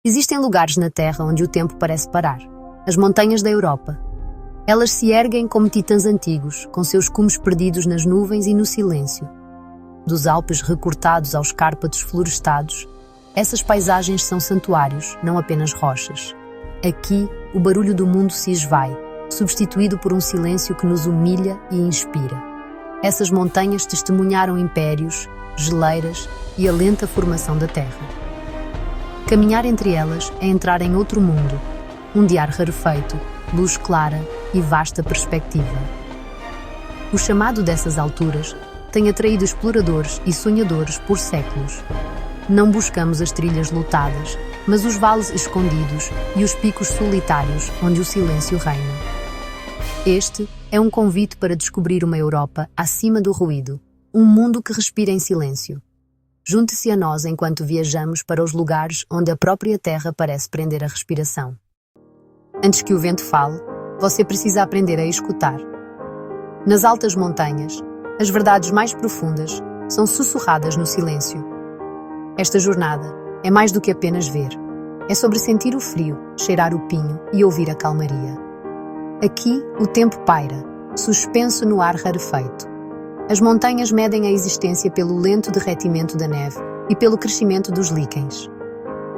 Existem lugares na Terra onde o tempo parece parar. As montanhas da Europa. Elas se erguem como titãs antigos, com seus cumes perdidos nas nuvens e no silêncio. Dos Alpes recortados aos Cárpatos florestados, essas paisagens são santuários, não apenas rochas. Aqui, o barulho do mundo se esvai, substituído por um silêncio que nos humilha e inspira. Essas montanhas testemunharam impérios, geleiras e a lenta formação da Terra. Caminhar entre elas é entrar em outro mundo, um de ar rarefeito, luz clara e vasta perspectiva. O chamado dessas alturas tem atraído exploradores e sonhadores por séculos. Não buscamos as trilhas lotadas, mas os vales escondidos e os picos solitários onde o silêncio reina. Este é um convite para descobrir uma Europa acima do ruído, um mundo que respira em silêncio. Junte-se a nós enquanto viajamos para os lugares onde a própria terra parece prender a respiração. Antes que o vento fale, você precisa aprender a escutar. Nas altas montanhas, as verdades mais profundas são sussurradas no silêncio. Esta jornada é mais do que apenas ver. É sobre sentir o frio, cheirar o pinho e ouvir a calmaria. Aqui, o tempo paira, suspenso no ar rarefeito. As montanhas medem a existência pelo lento derretimento da neve e pelo crescimento dos líquens.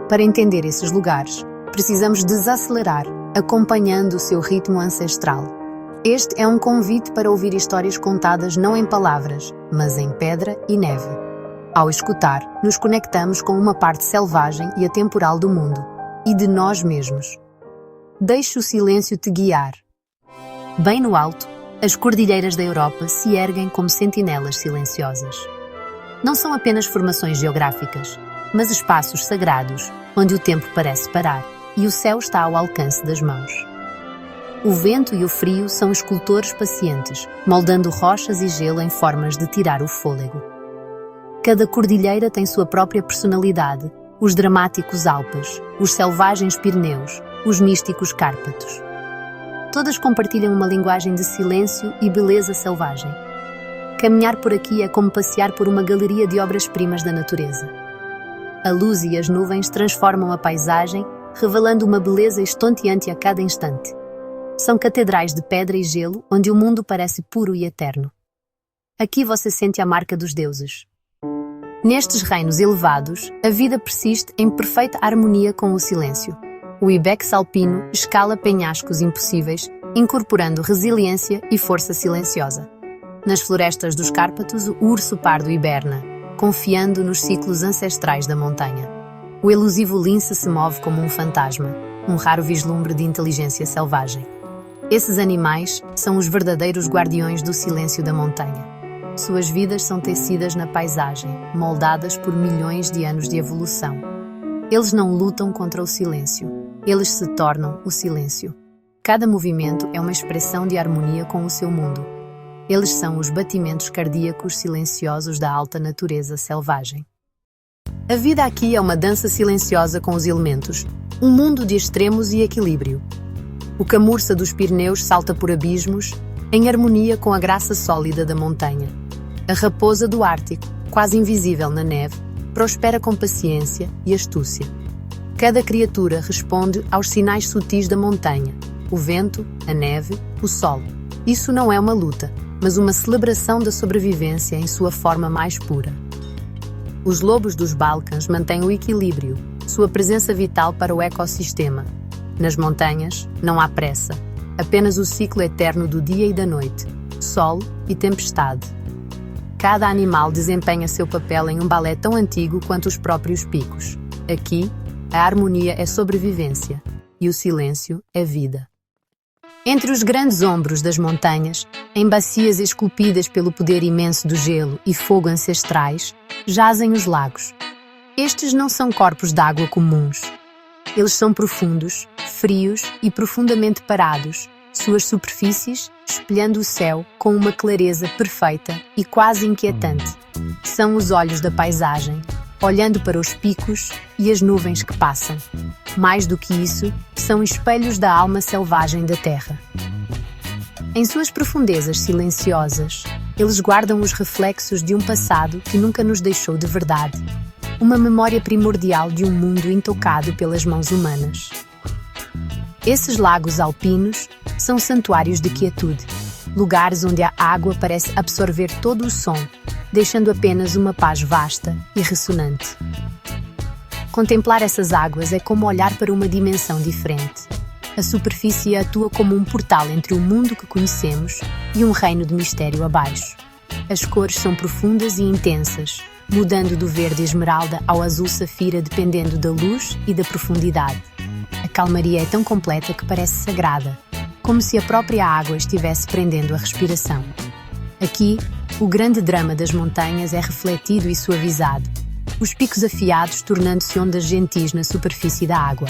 Para entender esses lugares, precisamos desacelerar, acompanhando o seu ritmo ancestral. Este é um convite para ouvir histórias contadas não em palavras, mas em pedra e neve. Ao escutar, nos conectamos com uma parte selvagem e atemporal do mundo, e de nós mesmos. Deixe o silêncio te guiar. Bem no alto, as cordilheiras da Europa se erguem como sentinelas silenciosas. Não são apenas formações geográficas, mas espaços sagrados, onde o tempo parece parar e o céu está ao alcance das mãos. O vento e o frio são escultores pacientes, moldando rochas e gelo em formas de tirar o fôlego. Cada cordilheira tem sua própria personalidade, os dramáticos Alpes, os selvagens Pirineus, os místicos Cárpatos. Todas compartilham uma linguagem de silêncio e beleza selvagem. Caminhar por aqui é como passear por uma galeria de obras-primas da natureza. A luz e as nuvens transformam a paisagem, revelando uma beleza estonteante a cada instante. São catedrais de pedra e gelo, onde o mundo parece puro e eterno. Aqui você sente a marca dos deuses. Nestes reinos elevados, a vida persiste em perfeita harmonia com o silêncio. O ibex alpino escala penhascos impossíveis, incorporando resiliência e força silenciosa. Nas florestas dos Cárpatos, o urso pardo hiberna, confiando nos ciclos ancestrais da montanha. O elusivo lince se move como um fantasma, um raro vislumbre de inteligência selvagem. Esses animais são os verdadeiros guardiões do silêncio da montanha. Suas vidas são tecidas na paisagem, moldadas por milhões de anos de evolução. Eles não lutam contra o silêncio, eles se tornam o silêncio. Cada movimento é uma expressão de harmonia com o seu mundo. Eles são os batimentos cardíacos silenciosos da alta natureza selvagem. A vida aqui é uma dança silenciosa com os elementos, um mundo de extremos e equilíbrio. O camurça dos Pirineus salta por abismos, em harmonia com a graça sólida da montanha. A raposa do Ártico, quase invisível na neve, prospera com paciência e astúcia. Cada criatura responde aos sinais sutis da montanha, o vento, a neve, o sol. Isso não é uma luta, mas uma celebração da sobrevivência em sua forma mais pura. Os lobos dos Balcãs mantêm o equilíbrio, sua presença vital para o ecossistema. Nas montanhas, não há pressa, apenas o ciclo eterno do dia e da noite, sol e tempestade. Cada animal desempenha seu papel em um balé tão antigo quanto os próprios picos. Aqui, a harmonia é sobrevivência e o silêncio é vida. Entre os grandes ombros das montanhas, em bacias esculpidas pelo poder imenso do gelo e fogo ancestrais, jazem os lagos. Estes não são corpos d'água comuns. Eles são profundos, frios e profundamente parados, suas superfícies espelhando o céu com uma clareza perfeita e quase inquietante. São os olhos da paisagem, olhando para os picos e as nuvens que passam. Mais do que isso, são espelhos da alma selvagem da terra. Em suas profundezas silenciosas, eles guardam os reflexos de um passado que nunca nos deixou de verdade. uma memória primordial de um mundo intocado pelas mãos humanas. Esses lagos alpinos são santuários de quietude, lugares onde a água parece absorver todo o som, deixando apenas uma paz vasta e ressonante. Contemplar essas águas é como olhar para uma dimensão diferente. A superfície atua como um portal entre o mundo que conhecemos e um reino de mistério abaixo. As cores são profundas e intensas, mudando do verde esmeralda ao azul safira dependendo da luz e da profundidade. A calmaria é tão completa que parece sagrada, como se a própria água estivesse prendendo a respiração. Aqui, o grande drama das montanhas é refletido e suavizado, os picos afiados tornando-se ondas gentis na superfície da água.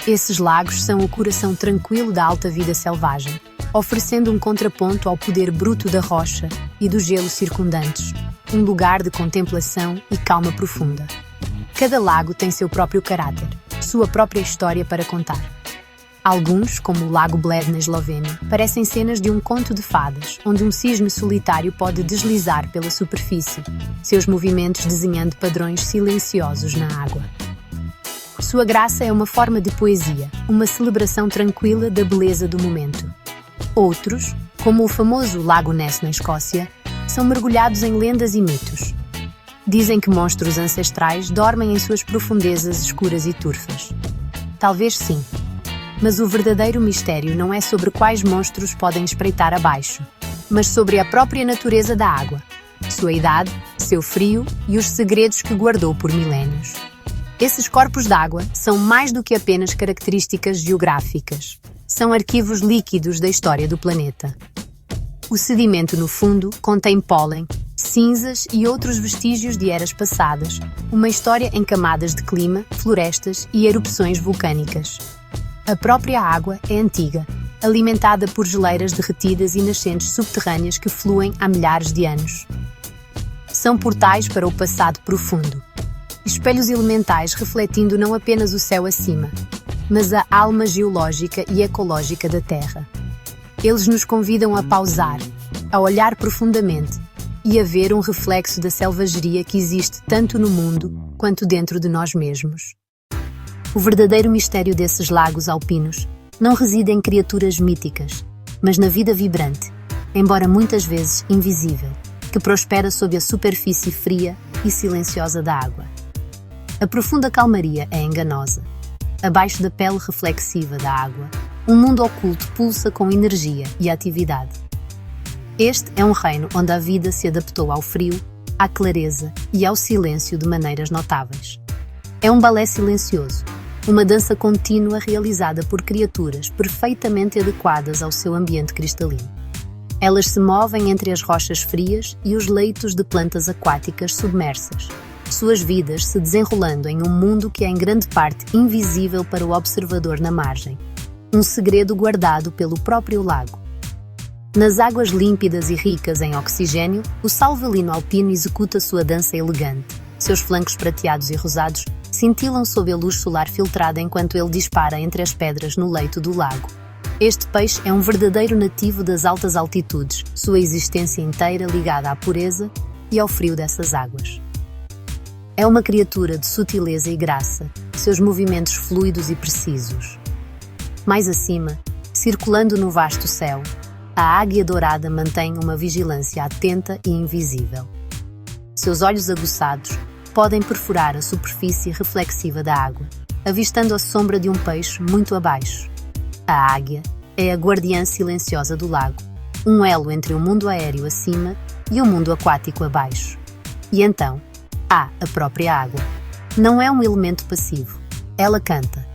Esses lagos são o coração tranquilo da alta vida selvagem, oferecendo um contraponto ao poder bruto da rocha e do gelo circundantes, um lugar de contemplação e calma profunda. Cada lago tem seu próprio caráter, sua própria história para contar. Alguns, como o Lago Bled na Eslovénia, parecem cenas de um conto de fadas, onde um cisne solitário pode deslizar pela superfície, seus movimentos desenhando padrões silenciosos na água. Sua graça é uma forma de poesia, uma celebração tranquila da beleza do momento. Outros, como o famoso Lago Ness na Escócia, são mergulhados em lendas e mitos. Dizem que monstros ancestrais dormem em suas profundezas escuras e turfas. Talvez sim. Mas o verdadeiro mistério não é sobre quais monstros podem espreitar abaixo, mas sobre a própria natureza da água, sua idade, seu frio e os segredos que guardou por milénios. Esses corpos d'água são mais do que apenas características geográficas. São arquivos líquidos da história do planeta. O sedimento no fundo contém pólen, cinzas e outros vestígios de eras passadas, uma história em camadas de clima, florestas e erupções vulcânicas. A própria água é antiga, alimentada por geleiras derretidas e nascentes subterrâneas que fluem há milhares de anos. São portais para o passado profundo, espelhos elementais refletindo não apenas o céu acima, mas a alma geológica e ecológica da Terra. Eles nos convidam a pausar, a olhar profundamente e a ver um reflexo da selvageria que existe tanto no mundo quanto dentro de nós mesmos. O verdadeiro mistério desses lagos alpinos não reside em criaturas míticas, mas na vida vibrante, embora muitas vezes invisível, que prospera sob a superfície fria e silenciosa da água. A profunda calmaria é enganosa. Abaixo da pele reflexiva da água, um mundo oculto pulsa com energia e atividade. Este é um reino onde a vida se adaptou ao frio, à clareza e ao silêncio de maneiras notáveis. É um balé silencioso, uma dança contínua realizada por criaturas perfeitamente adequadas ao seu ambiente cristalino. Elas se movem entre as rochas frias e os leitos de plantas aquáticas submersas, suas vidas se desenrolando em um mundo que é em grande parte invisível para o observador na margem, um segredo guardado pelo próprio lago. Nas águas límpidas e ricas em oxigênio, o salvelino alpino executa sua dança elegante. Seus flancos prateados e rosados cintilam sob a luz solar filtrada enquanto ele dispara entre as pedras no leito do lago. Este peixe é um verdadeiro nativo das altas altitudes, sua existência inteira ligada à pureza e ao frio dessas águas. É uma criatura de sutileza e graça, seus movimentos fluidos e precisos. Mais acima, circulando no vasto céu, a águia dourada mantém uma vigilância atenta e invisível. Seus olhos aguçados podem perfurar a superfície reflexiva da água, avistando a sombra de um peixe muito abaixo. A águia é a guardiã silenciosa do lago, um elo entre o mundo aéreo acima e o mundo aquático abaixo. E então, há a própria água. Não é um elemento passivo. Ela canta.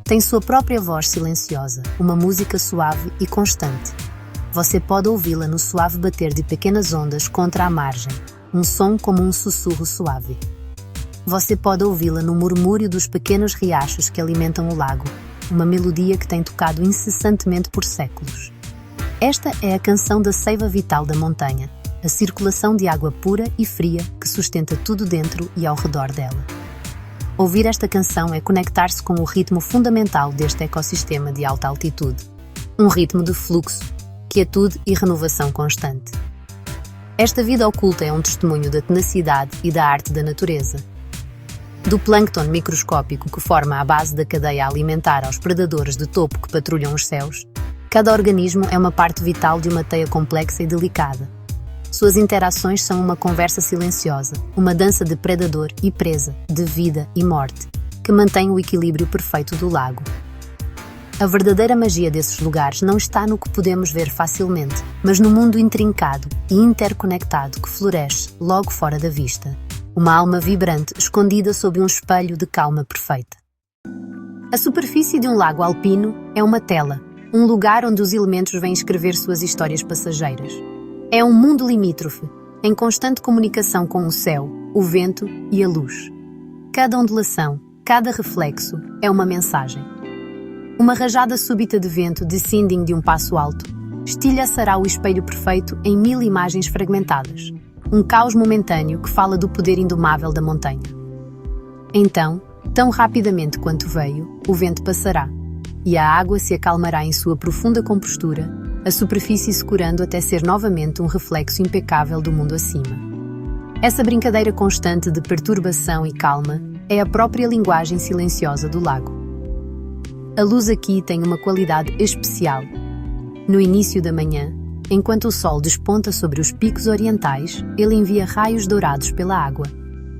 Tem sua própria voz silenciosa, uma música suave e constante. Você pode ouvi-la no suave bater de pequenas ondas contra a margem, um som como um sussurro suave. Você pode ouvi-la no murmúrio dos pequenos riachos que alimentam o lago, uma melodia que tem tocado incessantemente por séculos. Esta é a canção da seiva vital da montanha, a circulação de água pura e fria que sustenta tudo dentro e ao redor dela. Ouvir esta canção é conectar-se com o ritmo fundamental deste ecossistema de alta altitude, um ritmo de fluxo, quietude e renovação constante. Esta vida oculta é um testemunho da tenacidade e da arte da natureza. Do plâncton microscópico que forma a base da cadeia alimentar aos predadores de topo que patrulham os céus, cada organismo é uma parte vital de uma teia complexa e delicada. Suas interações são uma conversa silenciosa, uma dança de predador e presa, de vida e morte, que mantém o equilíbrio perfeito do lago. A verdadeira magia desses lugares não está no que podemos ver facilmente, mas no mundo intrincado e interconectado que floresce logo fora da vista. Uma alma vibrante escondida sob um espelho de calma perfeita. A superfície de um lago alpino é uma tela, um lugar onde os elementos vêm escrever suas histórias passageiras. É um mundo limítrofe, em constante comunicação com o céu, o vento e a luz. Cada ondulação, cada reflexo é uma mensagem. Uma rajada súbita de vento descending de um passo alto estilhaçará o espelho perfeito em 1000 imagens fragmentadas. Um caos momentâneo que fala do poder indomável da montanha. Então, tão rapidamente quanto veio, o vento passará, e a água se acalmará em sua profunda compostura, a superfície se curando até ser novamente um reflexo impecável do mundo acima. Essa brincadeira constante de perturbação e calma é a própria linguagem silenciosa do lago. A luz aqui tem uma qualidade especial. No início da manhã, enquanto o sol desponta sobre os picos orientais, ele envia raios dourados pela água,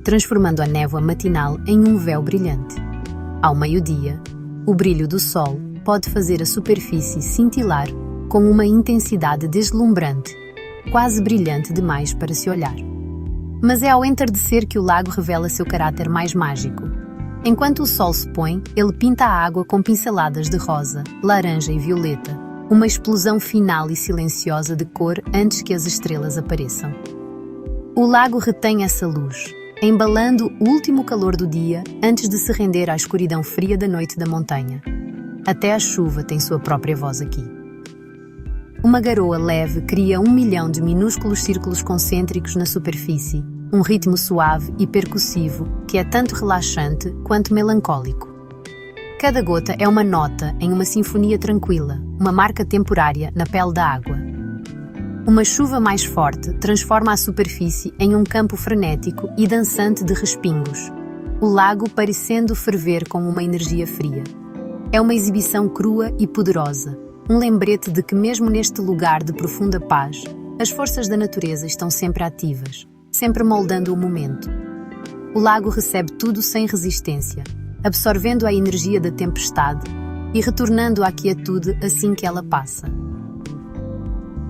transformando a névoa matinal em um véu brilhante. Ao meio-dia, o brilho do sol pode fazer a superfície cintilar com uma intensidade deslumbrante, quase brilhante demais para se olhar. Mas é ao entardecer que o lago revela seu caráter mais mágico. Enquanto o sol se põe, ele pinta a água com pinceladas de rosa, laranja e violeta, uma explosão final e silenciosa de cor antes que as estrelas apareçam. O lago retém essa luz, embalando o último calor do dia antes de se render à escuridão fria da noite da montanha. Até a chuva tem sua própria voz aqui. Uma garoa leve cria 1 milhão de minúsculos círculos concêntricos na superfície, um ritmo suave e percussivo que é tanto relaxante quanto melancólico. Cada gota é uma nota em uma sinfonia tranquila, uma marca temporária na pele da água. Uma chuva mais forte transforma a superfície em um campo frenético e dançante de respingos, o lago parecendo ferver com uma energia fria. É uma exibição crua e poderosa, um lembrete de que mesmo neste lugar de profunda paz, as forças da natureza estão sempre ativas, sempre moldando o momento. O lago recebe tudo sem resistência, absorvendo a energia da tempestade e retornando à quietude assim que ela passa.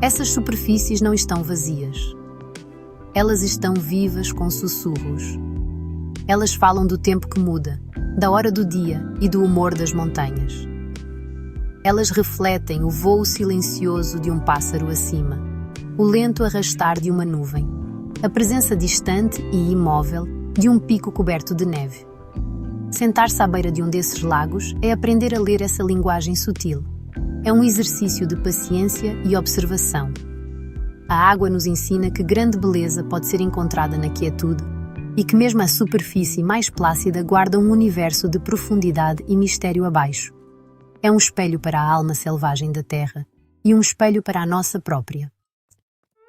Essas superfícies não estão vazias. Elas estão vivas com sussurros. Elas falam do tempo que muda, da hora do dia e do humor das montanhas. Elas refletem o voo silencioso de um pássaro acima, o lento arrastar de uma nuvem, a presença distante e imóvel de um pico coberto de neve. Sentar-se à beira de um desses lagos é aprender a ler essa linguagem sutil. É um exercício de paciência e observação. A água nos ensina que grande beleza pode ser encontrada na quietude e que mesmo a superfície mais plácida guarda um universo de profundidade e mistério abaixo. É um espelho para a alma selvagem da terra e um espelho para a nossa própria.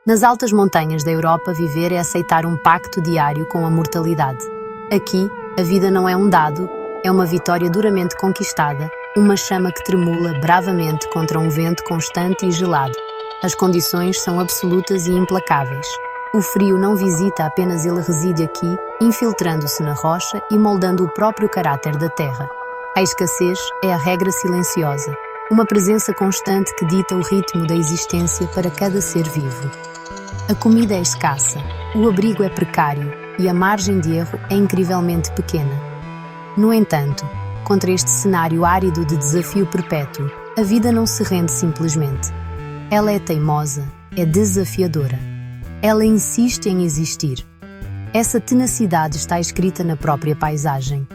Nas altas montanhas da Europa, viver é aceitar um pacto diário com a mortalidade. Aqui, a vida não é um dado, é uma vitória duramente conquistada, uma chama que tremula bravamente contra um vento constante e gelado. As condições são absolutas e implacáveis. O frio não visita apenas, ele reside aqui, infiltrando-se na rocha e moldando o próprio caráter da terra. A escassez é a regra silenciosa, uma presença constante que dita o ritmo da existência para cada ser vivo. A comida é escassa, o abrigo é precário e a margem de erro é incrivelmente pequena. No entanto, contra este cenário árido de desafio perpétuo, a vida não se rende simplesmente. Ela é teimosa, é desafiadora. Ela insiste em existir. Essa tenacidade está escrita na própria paisagem.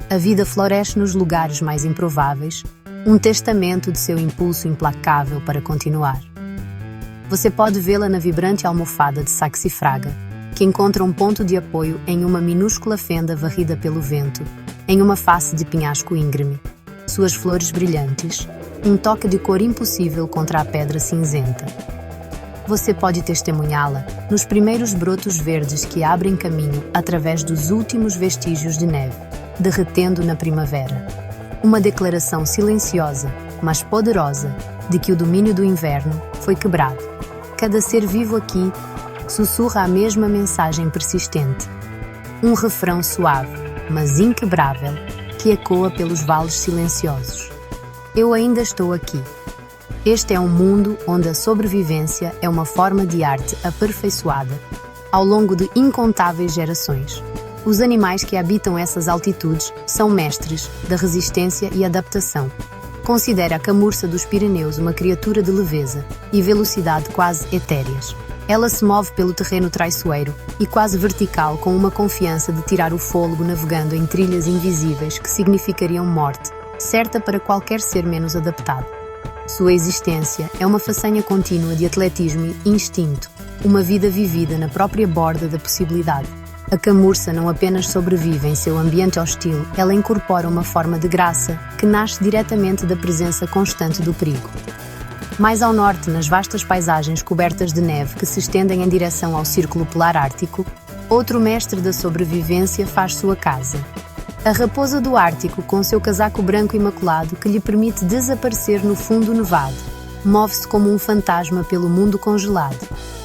A vida floresce nos lugares mais improváveis, um testamento de seu impulso implacável para continuar. Você pode vê-la na vibrante almofada de saxifraga, que encontra um ponto de apoio em uma minúscula fenda varrida pelo vento, em uma face de penhasco íngreme. Suas flores brilhantes, um toque de cor impossível contra a pedra cinzenta. Você pode testemunhá-la nos primeiros brotos verdes que abrem caminho através dos últimos vestígios de neve, derretendo na primavera. Uma declaração silenciosa, mas poderosa, de que o domínio do inverno foi quebrado. Cada ser vivo aqui sussurra a mesma mensagem persistente. Um refrão suave, mas inquebrável, que ecoa pelos vales silenciosos. Eu ainda estou aqui. Este é um mundo onde a sobrevivência é uma forma de arte aperfeiçoada, ao longo de incontáveis gerações. Os animais que habitam essas altitudes são mestres da resistência e adaptação. Considera a camurça dos Pirineus uma criatura de leveza e velocidade quase etéreas. Ela se move pelo terreno traiçoeiro e quase vertical, com uma confiança de tirar o fôlego navegando em trilhas invisíveis que significariam morte, certa para qualquer ser menos adaptado. Sua existência é uma façanha contínua de atletismo e instinto, uma vida vivida na própria borda da possibilidade. A camurça não apenas sobrevive em seu ambiente hostil, ela incorpora uma forma de graça que nasce diretamente da presença constante do perigo. Mais ao norte, nas vastas paisagens cobertas de neve que se estendem em direção ao Círculo Polar Ártico, outro mestre da sobrevivência faz sua casa. A raposa do Ártico, com seu casaco branco imaculado que lhe permite desaparecer no fundo nevado, move-se como um fantasma pelo mundo congelado.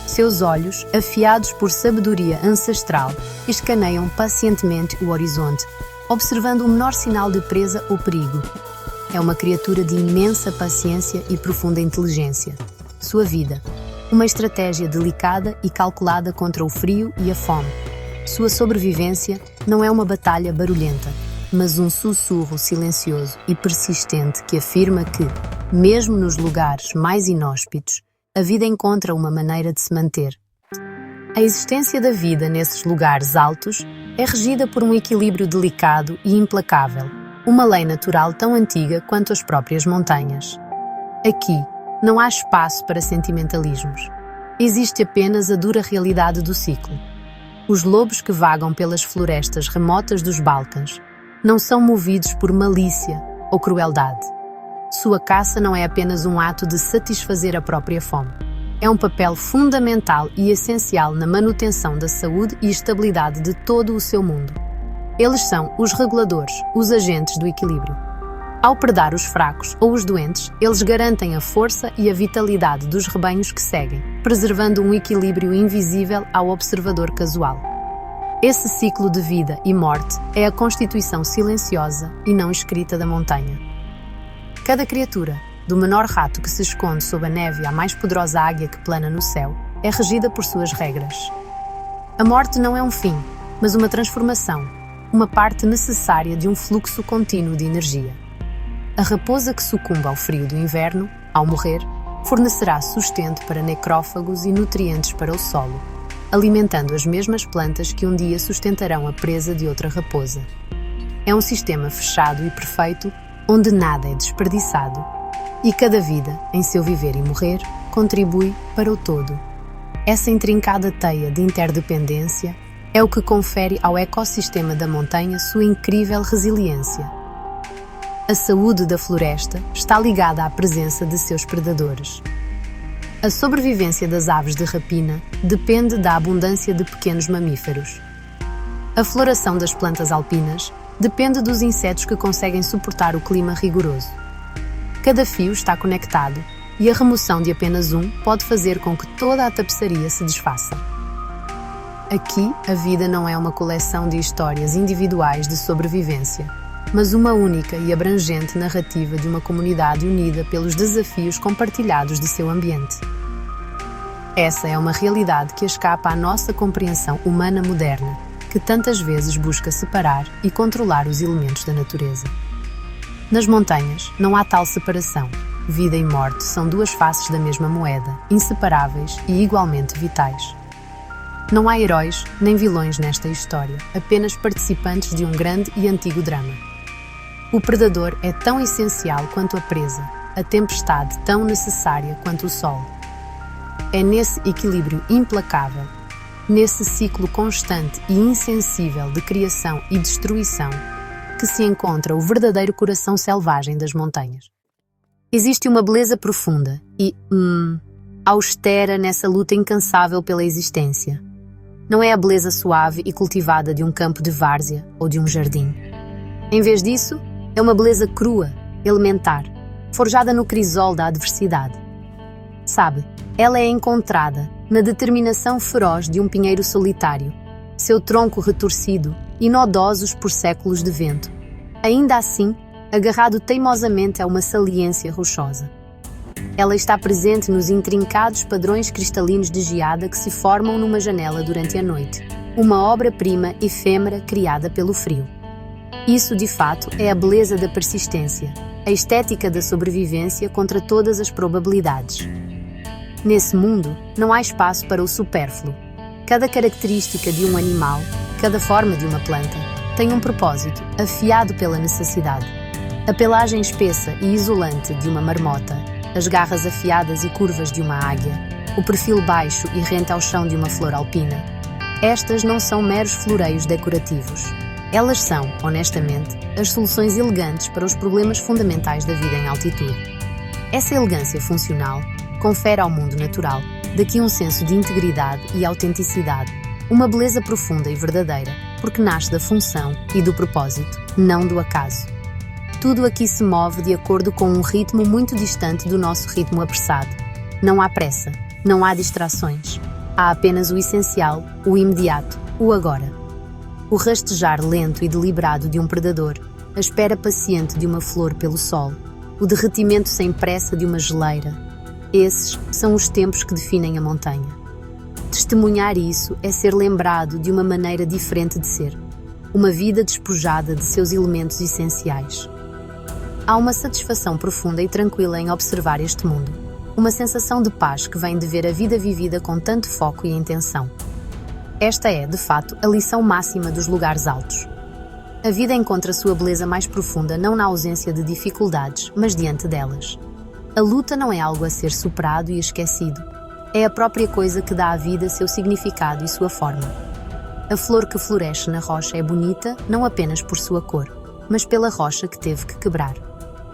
Seus olhos, afiados por sabedoria ancestral, escaneiam pacientemente o horizonte, observando o menor sinal de presa ou perigo. É uma criatura de imensa paciência e profunda inteligência. Sua vida, uma estratégia delicada e calculada contra o frio e a fome. Sua sobrevivência não é uma batalha barulhenta, mas um sussurro silencioso e persistente que afirma que, mesmo nos lugares mais inóspitos, a vida encontra uma maneira de se manter. A existência da vida nesses lugares altos é regida por um equilíbrio delicado e implacável, uma lei natural tão antiga quanto as próprias montanhas. Aqui, não há espaço para sentimentalismos. Existe apenas a dura realidade do ciclo. Os lobos que vagam pelas florestas remotas dos Balcãs não são movidos por malícia ou crueldade. Sua caça não é apenas um ato de satisfazer a própria fome. É um papel fundamental e essencial na manutenção da saúde e estabilidade de todo o seu mundo. Eles são os reguladores, os agentes do equilíbrio. Ao predar os fracos ou os doentes, eles garantem a força e a vitalidade dos rebanhos que seguem, preservando um equilíbrio invisível ao observador casual. Esse ciclo de vida e morte é a constituição silenciosa e não escrita da montanha. Cada criatura, do menor rato que se esconde sob a neve à mais poderosa águia que plana no céu, é regida por suas regras. A morte não é um fim, mas uma transformação, uma parte necessária de um fluxo contínuo de energia. A raposa que sucumba ao frio do inverno, ao morrer, fornecerá sustento para necrófagos e nutrientes para o solo, alimentando as mesmas plantas que um dia sustentarão a presa de outra raposa. É um sistema fechado e perfeito, onde nada é desperdiçado, e cada vida, em seu viver e morrer, contribui para o todo. Essa intrincada teia de interdependência é o que confere ao ecossistema da montanha sua incrível resiliência. A saúde da floresta está ligada à presença de seus predadores. A sobrevivência das aves de rapina depende da abundância de pequenos mamíferos. A floração das plantas alpinas depende dos insetos que conseguem suportar o clima rigoroso. Cada fio está conectado e a remoção de apenas um pode fazer com que toda a tapeçaria se desfaça. Aqui, a vida não é uma coleção de histórias individuais de sobrevivência, mas uma única e abrangente narrativa de uma comunidade unida pelos desafios compartilhados de seu ambiente. Essa é uma realidade que escapa à nossa compreensão humana moderna, que tantas vezes busca separar e controlar os elementos da natureza. Nas montanhas, não há tal separação. Vida e morte são duas faces da mesma moeda, inseparáveis e igualmente vitais. Não há heróis nem vilões nesta história, apenas participantes de um grande e antigo drama. O predador é tão essencial quanto a presa, a tempestade tão necessária quanto o sol. É nesse equilíbrio implacável, nesse ciclo constante e insensível de criação e destruição, que se encontra o verdadeiro coração selvagem das montanhas. Existe uma beleza profunda e, austera nessa luta incansável pela existência. Não é a beleza suave e cultivada de um campo de várzea ou de um jardim. Em vez disso, é uma beleza crua, elementar, forjada no crisol da adversidade. Sabe, ela é encontrada na determinação feroz de um pinheiro solitário, seu tronco retorcido e nodosos por séculos de vento. Ainda assim, agarrado teimosamente a uma saliência rochosa. Ela está presente nos intrincados padrões cristalinos de geada que se formam numa janela durante a noite, uma obra-prima efêmera criada pelo frio. Isso, de fato, é a beleza da persistência, a estética da sobrevivência contra todas as probabilidades. Nesse mundo, não há espaço para o supérfluo. Cada característica de um animal, cada forma de uma planta, tem um propósito, afiado pela necessidade. A pelagem espessa e isolante de uma marmota, as garras afiadas e curvas de uma águia, o perfil baixo e rente ao chão de uma flor alpina. Estas não são meros floreios decorativos. Elas são, honestamente, as soluções elegantes para os problemas fundamentais da vida em altitude. Essa elegância funcional confere ao mundo natural daqui um senso de integridade e autenticidade, uma beleza profunda e verdadeira, porque nasce da função e do propósito, não do acaso. Tudo aqui se move de acordo com um ritmo muito distante do nosso ritmo apressado. Não há pressa, não há distrações. Há apenas o essencial, o imediato, o agora. O rastejar lento e deliberado de um predador, a espera paciente de uma flor pelo sol, o derretimento sem pressa de uma geleira. Esses são os tempos que definem a montanha. Testemunhar isso é ser lembrado de uma maneira diferente de ser, uma vida despojada de seus elementos essenciais. Há uma satisfação profunda e tranquila em observar este mundo, uma sensação de paz que vem de ver a vida vivida com tanto foco e intenção. Esta é, de fato, a lição máxima dos lugares altos. A vida encontra sua beleza mais profunda não na ausência de dificuldades, mas diante delas. A luta não é algo a ser superado e esquecido. É a própria coisa que dá à vida seu significado e sua forma. A flor que floresce na rocha é bonita não apenas por sua cor, mas pela rocha que teve que quebrar.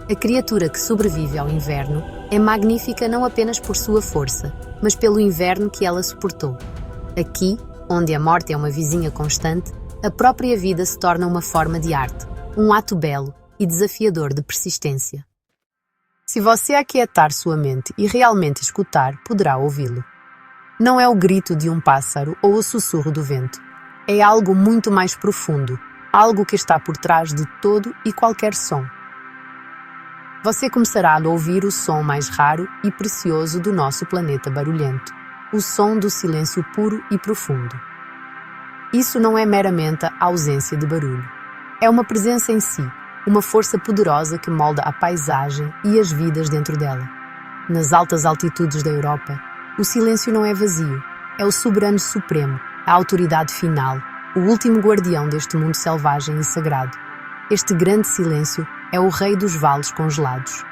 A criatura que sobrevive ao inverno é magnífica não apenas por sua força, mas pelo inverno que ela suportou. Aqui, onde a morte é uma vizinha constante, a própria vida se torna uma forma de arte, um ato belo e desafiador de persistência. Se você aquietar sua mente e realmente escutar, poderá ouvi-lo. Não é o grito de um pássaro ou o sussurro do vento. É algo muito mais profundo, algo que está por trás de todo e qualquer som. Você começará a ouvir o som mais raro e precioso do nosso planeta barulhento, o som do silêncio puro e profundo. Isso não é meramente a ausência de barulho. É uma presença em si, uma força poderosa que molda a paisagem e as vidas dentro dela. Nas altas altitudes da Europa, o silêncio não é vazio, é o soberano supremo, a autoridade final, o último guardião deste mundo selvagem e sagrado. Este grande silêncio é o rei dos vales congelados.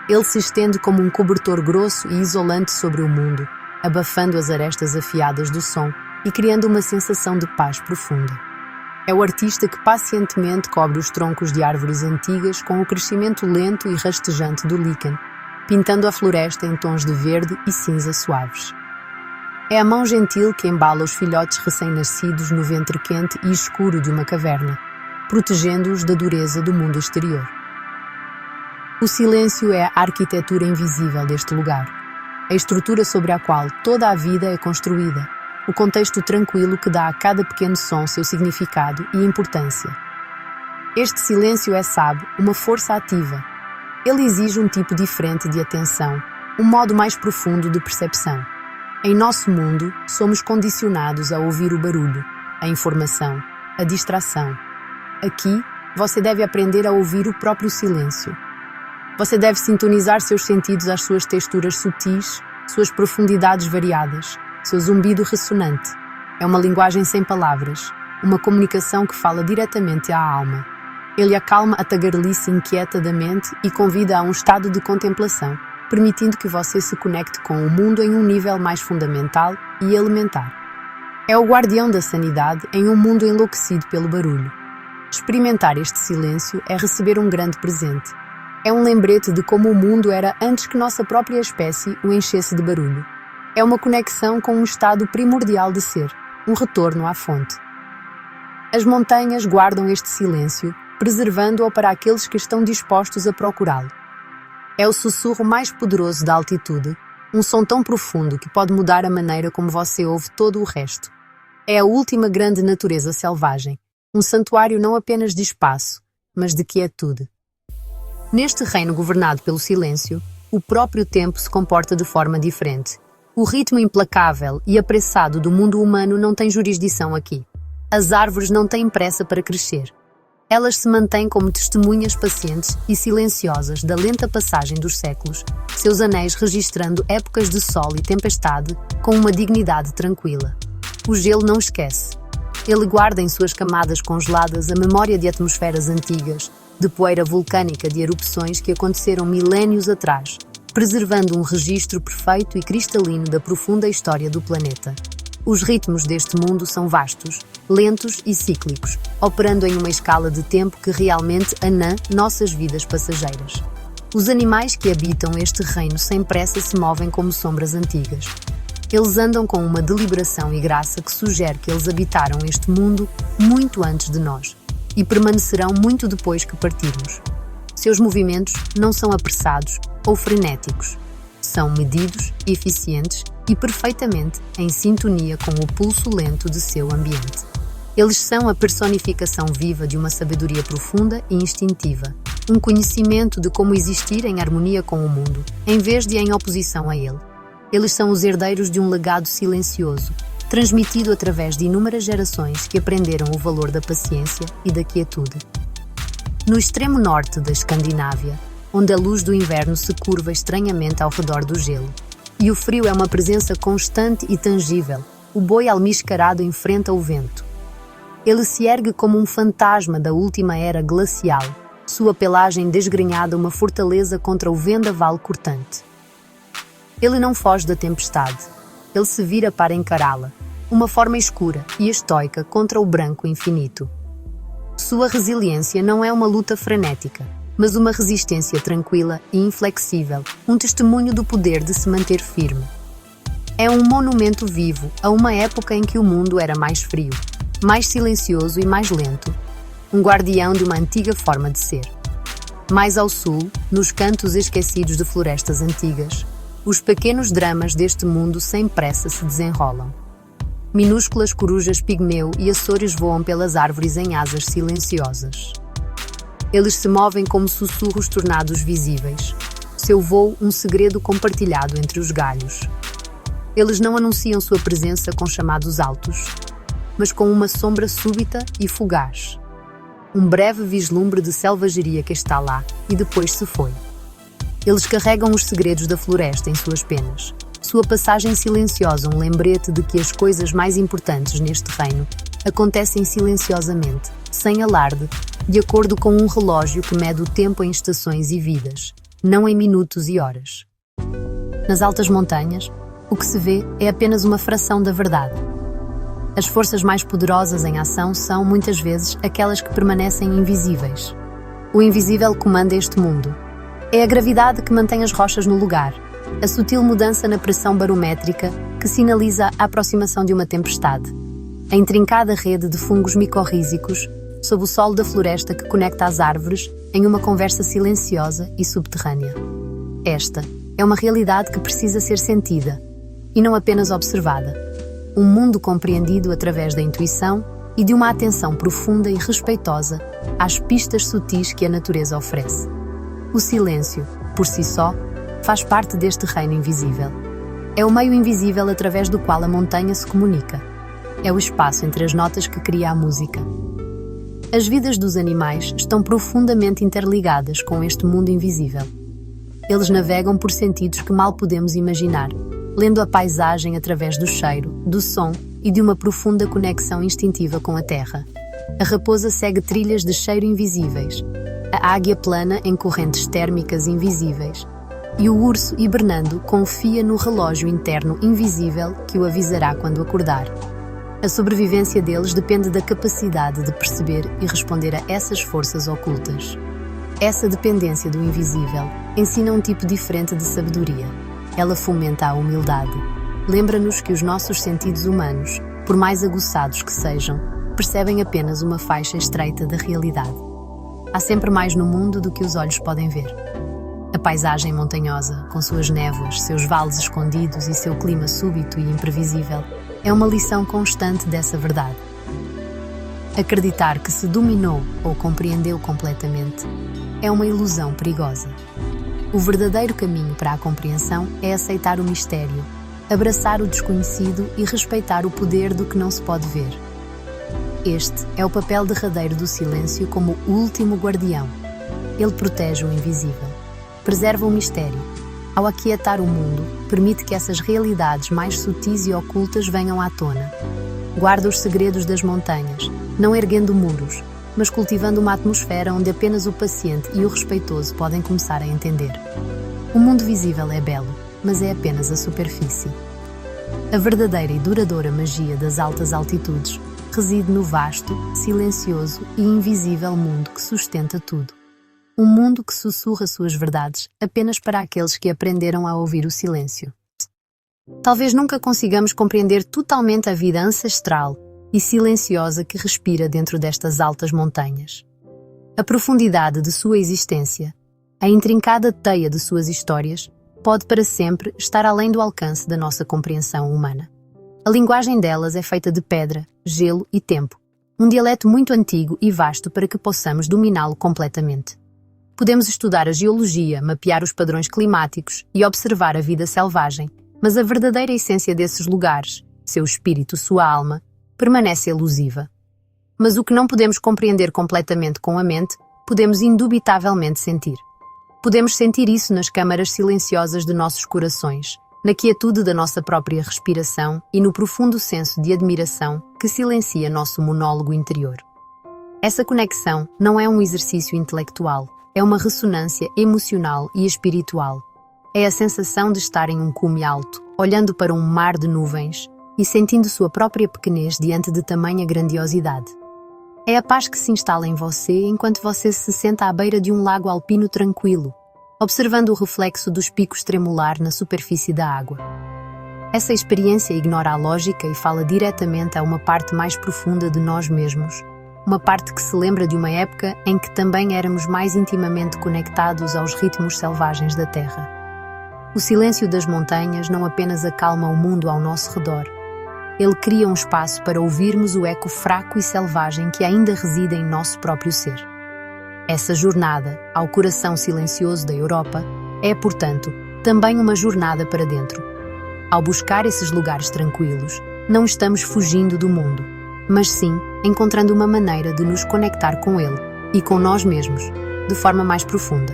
Ele se estende como um cobertor grosso e isolante sobre o mundo, abafando as arestas afiadas do som e criando uma sensação de paz profunda. É o artista que pacientemente cobre os troncos de árvores antigas com o crescimento lento e rastejante do líquen, pintando a floresta em tons de verde e cinza suaves. É a mão gentil que embala os filhotes recém-nascidos no ventre quente e escuro de uma caverna, protegendo-os da dureza do mundo exterior. O silêncio é a arquitetura invisível deste lugar, a estrutura sobre a qual toda a vida é construída, o contexto tranquilo que dá a cada pequeno som seu significado e importância. Este silêncio é, sabe, uma força ativa. Ele exige um tipo diferente de atenção, um modo mais profundo de percepção. Em nosso mundo, somos condicionados a ouvir o barulho, a informação, a distração. Aqui, você deve aprender a ouvir o próprio silêncio. Você deve sintonizar seus sentidos às suas texturas sutis, suas profundidades variadas, seu zumbido ressonante. É uma linguagem sem palavras, uma comunicação que fala diretamente à alma. Ele acalma a tagarelice inquieta da mente e convida a um estado de contemplação, permitindo que você se conecte com o mundo em um nível mais fundamental e elementar. É o guardião da sanidade em um mundo enlouquecido pelo barulho. Experimentar este silêncio é receber um grande presente. É um lembrete de como o mundo era antes que nossa própria espécie o enchesse de barulho. É uma conexão com um estado primordial de ser, um retorno à fonte. As montanhas guardam este silêncio, preservando-o para aqueles que estão dispostos a procurá-lo. É o sussurro mais poderoso da altitude, um som tão profundo que pode mudar a maneira como você ouve todo o resto. É a última grande natureza selvagem, um santuário não apenas de espaço, mas de quietude. Neste reino governado pelo silêncio, o próprio tempo se comporta de forma diferente. O ritmo implacável e apressado do mundo humano não tem jurisdição aqui. As árvores não têm pressa para crescer. Elas se mantêm como testemunhas pacientes e silenciosas da lenta passagem dos séculos, seus anéis registrando épocas de sol e tempestade com uma dignidade tranquila. O gelo não esquece. Ele guarda em suas camadas congeladas a memória de atmosferas antigas, de poeira vulcânica de erupções que aconteceram milénios atrás, preservando um registro perfeito e cristalino da profunda história do planeta. Os ritmos deste mundo são vastos, lentos e cíclicos, operando em uma escala de tempo que realmente anã nossas vidas passageiras. Os animais que habitam este reino sem pressa se movem como sombras antigas. Eles andam com uma deliberação e graça que sugere que eles habitaram este mundo muito antes de nós e permanecerão muito depois que partirmos. Seus movimentos não são apressados ou frenéticos. São medidos, eficientes e perfeitamente em sintonia com o pulso lento de seu ambiente. Eles são a personificação viva de uma sabedoria profunda e instintiva, um conhecimento de como existir em harmonia com o mundo, em vez de em oposição a ele. Eles são os herdeiros de um legado silencioso, transmitido através de inúmeras gerações que aprenderam o valor da paciência e da quietude. No extremo norte da Escandinávia, onde a luz do inverno se curva estranhamente ao redor do gelo, e o frio é uma presença constante e tangível, o boi almiscarado enfrenta o vento. Ele se ergue como um fantasma da última era glacial, sua pelagem desgrenhada uma fortaleza contra o vendaval cortante. Ele não foge da tempestade, ele se vira para encará-la, uma forma escura e estoica contra o branco infinito. Sua resiliência não é uma luta frenética, mas uma resistência tranquila e inflexível, um testemunho do poder de se manter firme. É um monumento vivo a uma época em que o mundo era mais frio, mais silencioso e mais lento, um guardião de uma antiga forma de ser. Mais ao sul, nos cantos esquecidos de florestas antigas, os pequenos dramas deste mundo sem pressa se desenrolam. Minúsculas corujas pigmeu e açores voam pelas árvores em asas silenciosas. Eles se movem como sussurros tornados visíveis, seu voo um segredo compartilhado entre os galhos. Eles não anunciam sua presença com chamados altos, mas com uma sombra súbita e fugaz. Um breve vislumbre de selvageria que está lá e depois se foi. Eles carregam os segredos da floresta em suas penas. Sua passagem silenciosa um lembrete de que as coisas mais importantes neste reino acontecem silenciosamente, sem alarde, de acordo com um relógio que mede o tempo em estações e vidas, não em minutos e horas. Nas altas montanhas, o que se vê é apenas uma fração da verdade. As forças mais poderosas em ação são, muitas vezes, aquelas que permanecem invisíveis. O invisível comanda este mundo. É a gravidade que mantém as rochas no lugar, a sutil mudança na pressão barométrica que sinaliza a aproximação de uma tempestade, a intrincada rede de fungos micorrízicos sob o solo da floresta que conecta as árvores em uma conversa silenciosa e subterrânea. Esta é uma realidade que precisa ser sentida e não apenas observada. Um mundo compreendido através da intuição e de uma atenção profunda e respeitosa às pistas sutis que a natureza oferece. O silêncio, por si só, faz parte deste reino invisível. É o meio invisível através do qual a montanha se comunica. É o espaço entre as notas que cria a música. As vidas dos animais estão profundamente interligadas com este mundo invisível. Eles navegam por sentidos que mal podemos imaginar, lendo a paisagem através do cheiro, do som e de uma profunda conexão instintiva com a terra. A raposa segue trilhas de cheiro invisíveis. A águia plana em correntes térmicas invisíveis. E o urso, hibernando, confia no relógio interno invisível que o avisará quando acordar. A sobrevivência deles depende da capacidade de perceber e responder a essas forças ocultas. Essa dependência do invisível ensina um tipo diferente de sabedoria. Ela fomenta a humildade. lembra-nos que os nossos sentidos humanos, por mais aguçados que sejam, percebem apenas uma faixa estreita da realidade. Há sempre mais no mundo do que os olhos podem ver. A paisagem montanhosa, com suas névoas, seus vales escondidos e seu clima súbito e imprevisível, é uma lição constante dessa verdade. Acreditar que se dominou ou compreendeu completamente é uma ilusão perigosa. O verdadeiro caminho para a compreensão é aceitar o mistério, abraçar o desconhecido e respeitar o poder do que não se pode ver. Este é o papel derradeiro do silêncio como o último guardião. Ele protege o invisível, preserva o mistério. Ao aquietar o mundo, permite que essas realidades mais sutis e ocultas venham à tona. Guarda os segredos das montanhas, não erguendo muros, mas cultivando uma atmosfera onde apenas o paciente e o respeitoso podem começar a entender. O mundo visível é belo, mas é apenas a superfície. A verdadeira e duradoura magia das altas altitudes reside no vasto, silencioso e invisível mundo que sustenta tudo. Um mundo que sussurra suas verdades apenas para aqueles que aprenderam a ouvir o silêncio. Talvez nunca consigamos compreender totalmente a vida ancestral e silenciosa que respira dentro destas altas montanhas. A profundidade de sua existência, a intrincada teia de suas histórias, pode para sempre estar além do alcance da nossa compreensão humana. A linguagem delas é feita de pedra, gelo e tempo, um dialeto muito antigo e vasto para que possamos dominá-lo completamente. Podemos estudar a geologia, mapear os padrões climáticos e observar a vida selvagem, mas a verdadeira essência desses lugares, seu espírito, sua alma, permanece elusiva. Mas o que não podemos compreender completamente com a mente, podemos indubitavelmente sentir. Podemos sentir isso nas câmaras silenciosas de nossos corações, na quietude da nossa própria respiração e no profundo senso de admiração que silencia nosso monólogo interior. Essa conexão não é um exercício intelectual, é uma ressonância emocional e espiritual. É a sensação de estar em um cume alto, olhando para um mar de nuvens e sentindo sua própria pequenez diante de tamanha grandiosidade. É a paz que se instala em você enquanto você se senta à beira de um lago alpino tranquilo, observando o reflexo dos picos tremular na superfície da água. Essa experiência ignora a lógica e fala diretamente a uma parte mais profunda de nós mesmos, uma parte que se lembra de uma época em que também éramos mais intimamente conectados aos ritmos selvagens da Terra. O silêncio das montanhas não apenas acalma o mundo ao nosso redor, ele cria um espaço para ouvirmos o eco fraco e selvagem que ainda reside em nosso próprio ser. Essa jornada, ao coração silencioso da Europa, é, portanto, também uma jornada para dentro. Ao buscar esses lugares tranquilos, não estamos fugindo do mundo, mas sim encontrando uma maneira de nos conectar com ele e com nós mesmos, de forma mais profunda.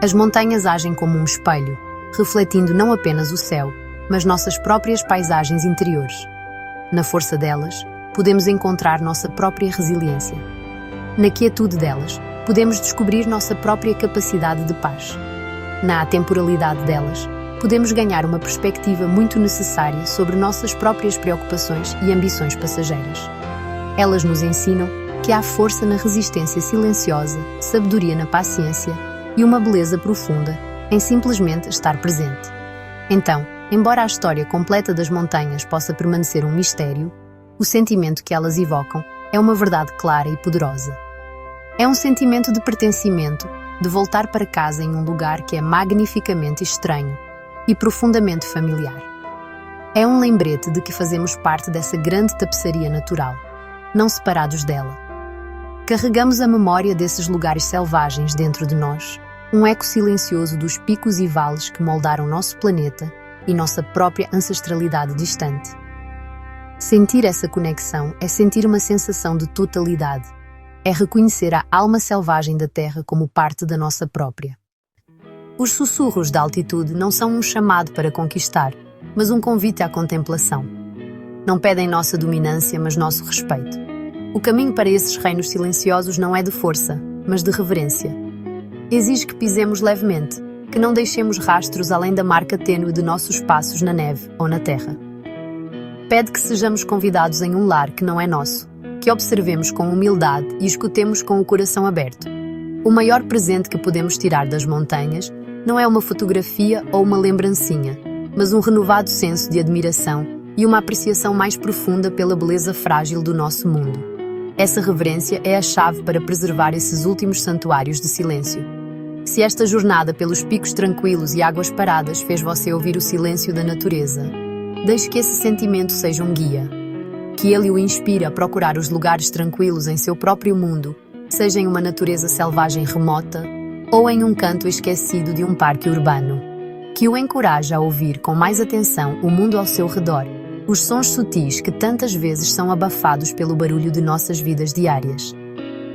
As montanhas agem como um espelho, refletindo não apenas o céu, mas nossas próprias paisagens interiores. Na força delas, podemos encontrar nossa própria resiliência. Na quietude delas, podemos descobrir nossa própria capacidade de paz. Na atemporalidade delas, podemos ganhar uma perspectiva muito necessária sobre nossas próprias preocupações e ambições passageiras. Elas nos ensinam que há força na resistência silenciosa, sabedoria na paciência e uma beleza profunda em simplesmente estar presente. Então, embora a história completa das montanhas possa permanecer um mistério, o sentimento que elas evocam é uma verdade clara e poderosa. É um sentimento de pertencimento, de voltar para casa em um lugar que é magnificamente estranho e profundamente familiar. É um lembrete de que fazemos parte dessa grande tapeçaria natural, não separados dela. Carregamos a memória desses lugares selvagens dentro de nós, um eco silencioso dos picos e vales que moldaram nosso planeta e nossa própria ancestralidade distante. Sentir essa conexão é sentir uma sensação de totalidade, é reconhecer a alma selvagem da Terra como parte da nossa própria. Os sussurros da altitude não são um chamado para conquistar, mas um convite à contemplação. Não pedem nossa dominância, mas nosso respeito. O caminho para esses reinos silenciosos não é de força, mas de reverência. Exige que pisemos levemente, que não deixemos rastros além da marca tênue de nossos passos na neve ou na terra. Pede que sejamos convidados em um lar que não é nosso, que observemos com humildade e escutemos com o coração aberto. O maior presente que podemos tirar das montanhas não é uma fotografia ou uma lembrancinha, mas um renovado senso de admiração e uma apreciação mais profunda pela beleza frágil do nosso mundo. Essa reverência é a chave para preservar esses últimos santuários de silêncio. Se esta jornada pelos picos tranquilos e águas paradas fez você ouvir o silêncio da natureza, deixe que esse sentimento seja um guia. Que ele o inspire a procurar os lugares tranquilos em seu próprio mundo, seja em uma natureza selvagem remota ou em um canto esquecido de um parque urbano. Que o encoraje a ouvir com mais atenção o mundo ao seu redor, os sons sutis que tantas vezes são abafados pelo barulho de nossas vidas diárias.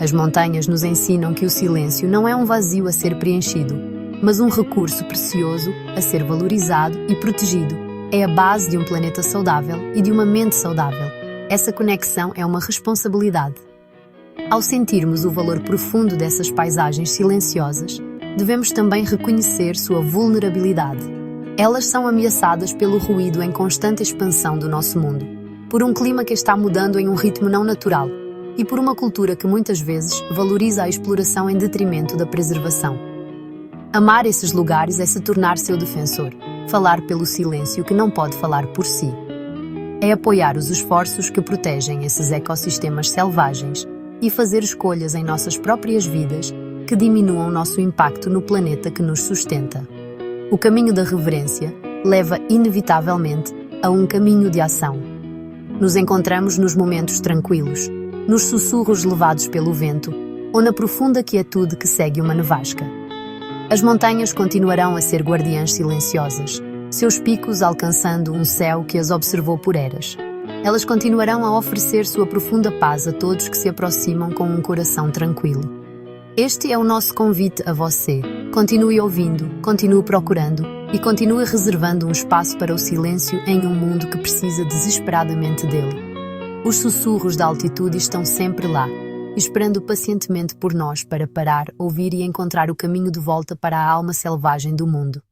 As montanhas nos ensinam que o silêncio não é um vazio a ser preenchido, mas um recurso precioso a ser valorizado e protegido. É a base de um planeta saudável e de uma mente saudável. Essa conexão é uma responsabilidade. Ao sentirmos o valor profundo dessas paisagens silenciosas, devemos também reconhecer sua vulnerabilidade. Elas são ameaçadas pelo ruído em constante expansão do nosso mundo, por um clima que está mudando em um ritmo não natural e por uma cultura que muitas vezes valoriza a exploração em detrimento da preservação. Amar esses lugares é se tornar seu defensor, falar pelo silêncio que não pode falar por si. É apoiar os esforços que protegem esses ecossistemas selvagens e fazer escolhas em nossas próprias vidas que diminuam nosso impacto no planeta que nos sustenta. O caminho da reverência leva inevitavelmente a um caminho de ação. Nos encontramos nos momentos tranquilos, nos sussurros levados pelo vento ou na profunda quietude que segue uma nevasca. As montanhas continuarão a ser guardiãs silenciosas, seus picos alcançando um céu que as observou por eras. Elas continuarão a oferecer sua profunda paz a todos que se aproximam com um coração tranquilo. Este é o nosso convite a você. Continue ouvindo, continue procurando e continue reservando um espaço para o silêncio em um mundo que precisa desesperadamente dele. Os sussurros da altitude estão sempre lá, esperando pacientemente por nós para parar, ouvir e encontrar o caminho de volta para a alma selvagem do mundo.